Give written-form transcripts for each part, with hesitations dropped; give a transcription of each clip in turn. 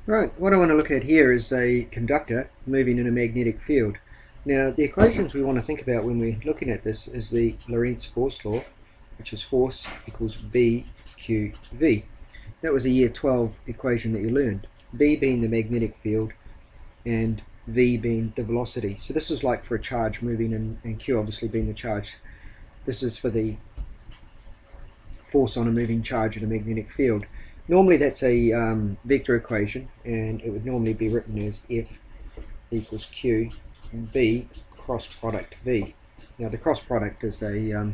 Right, what I want to look at here is a conductor moving in a magnetic field. Now, the equations we want to think about when we're looking at this is the Lorentz force law, which is force equals BQV. That was a year 12 equation that you learned. B being the magnetic field and V being the velocity. So this is like for a charge moving and Q obviously being the charge. This is for the force on a moving charge in a magnetic field. Normally that's a vector equation, and it would normally be written as F equals Q B cross product V. Now the cross product is a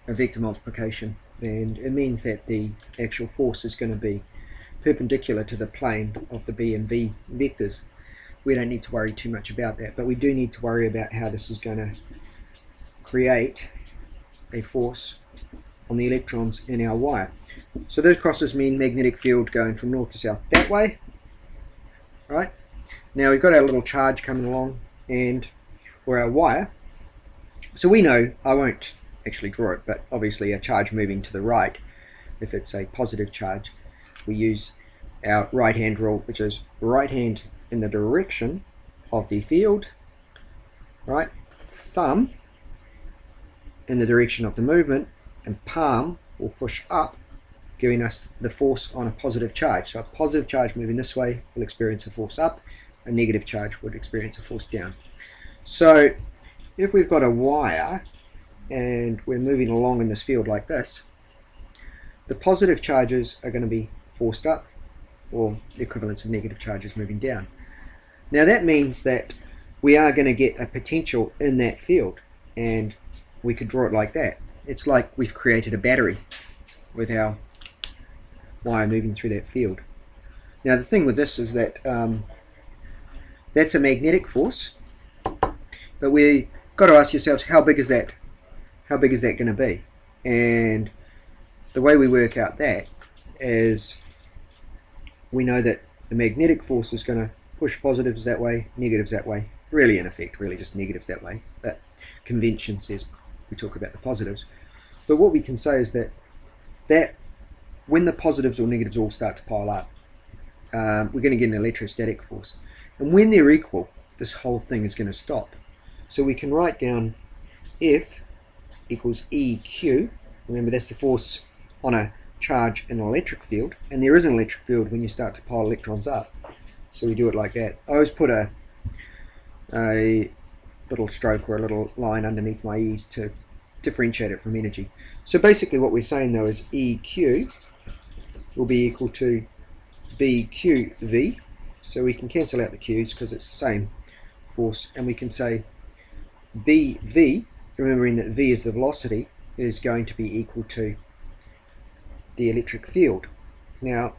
vector multiplication, and it means that the actual force is going to be perpendicular to the plane of the B and V vectors. We don't need to worry too much about that, but we do need to worry about how this is going to create a force on the electrons in our wire. So those crosses mean magnetic field going from north to south that way, right? Now we've got our little charge coming along, and or our wire. So we know, I won't actually draw it, but obviously a charge moving to the right, if it's a positive charge, we use our right hand rule, which is right hand in the direction of the field, right? Thumb in the direction of the movement, and palm will push up, giving us the force on a positive charge. So a positive charge moving this way will experience a force up, a negative charge would experience a force down. So if we've got a wire and we're moving along in this field like this, the positive charges are going to be forced up, or the equivalence of negative charges moving down. Now that means that we are going to get a potential in that field, and we could draw it like that. It's like we've created a battery with our wire moving through that field. Now the thing with this is that that's a magnetic force, but we got to ask yourselves, how big is that? How big is that going to be? And the way we work out that is we know that the magnetic force is going to push positives that way, negatives that way. Really, in effect, really just negatives that way. But convention says we talk about the positives. But what we can say is that when the positives or negatives all start to pile up, we're going to get an electrostatic force. And when they're equal, this whole thing is going to stop. So we can write down F equals EQ. Remember, that's the force on a charge in an electric field. And there is an electric field when you start to pile electrons up. So we do it like that. I always put a little stroke or a little line underneath my E's to differentiate it from energy. So basically what we're saying though is EQ will be equal to BQV. So we can cancel out the Q's because it's the same force, and we can say BV, remembering that V is the velocity, is going to be equal to the electric field. Now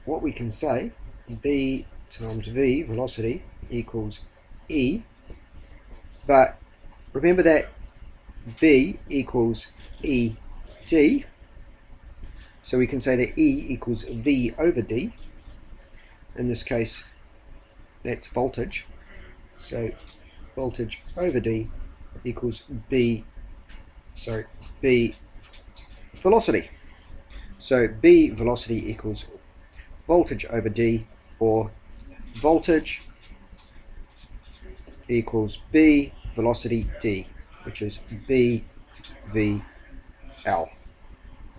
what we can say, B times V, velocity, equals E, but remember that V equals ED, so we can say that E equals V over D. In this case, that's voltage. So voltage over D equals B velocity. So B velocity equals voltage over D, or voltage equals B velocity D, which is BVL.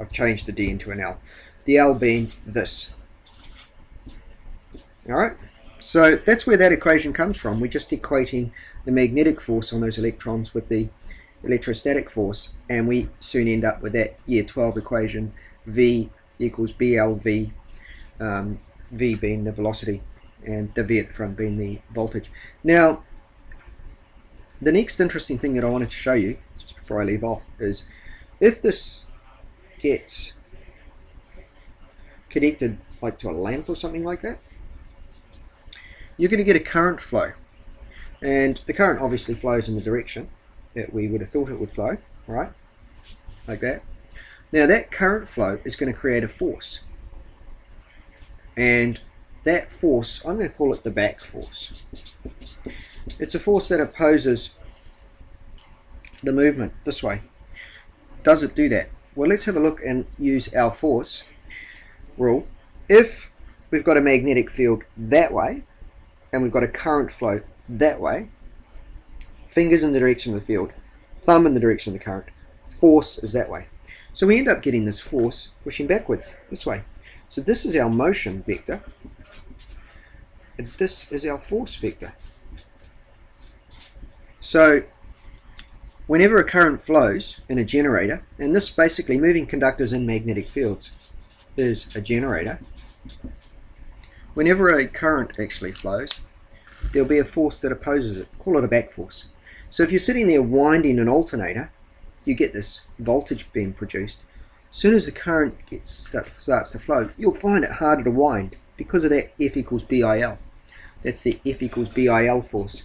I've changed the D into an L. The L being this. Alright, so that's where that equation comes from. We're just equating the magnetic force on those electrons with the electrostatic force, and we soon end up with that year 12 equation, V equals BLV, V being the velocity and the V at the front being the voltage. Now the next interesting thing that I wanted to show you, just before I leave off, is if this gets connected like to a lamp or something like that, you're going to get a current flow, and the current obviously flows in the direction that we would have thought it would flow, right, like that. Now that current flow is going to create a force, and that force, I'm going to call it the back force. It's a force that opposes the movement this way. Does it do that? Well, let's have a look and use our force rule. If we've got a magnetic field that way, and we've got a current flow that way. Fingers in the direction of the field, thumb in the direction of the current. Force is that way. So we end up getting this force pushing backwards this way. So this is our motion vector, and this is our force vector. So whenever a current flows in a generator, and this basically moving conductors in magnetic fields is a generator, whenever a current actually flows, there'll be a force that opposes it. Call it a back force. So if you're sitting there winding an alternator, you get this voltage being produced. As soon as the current starts to flow, you'll find it harder to wind because of that F equals BIL. That's the F equals BIL force.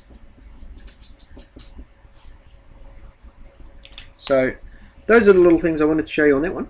So those are the little things I wanted to show you on that one.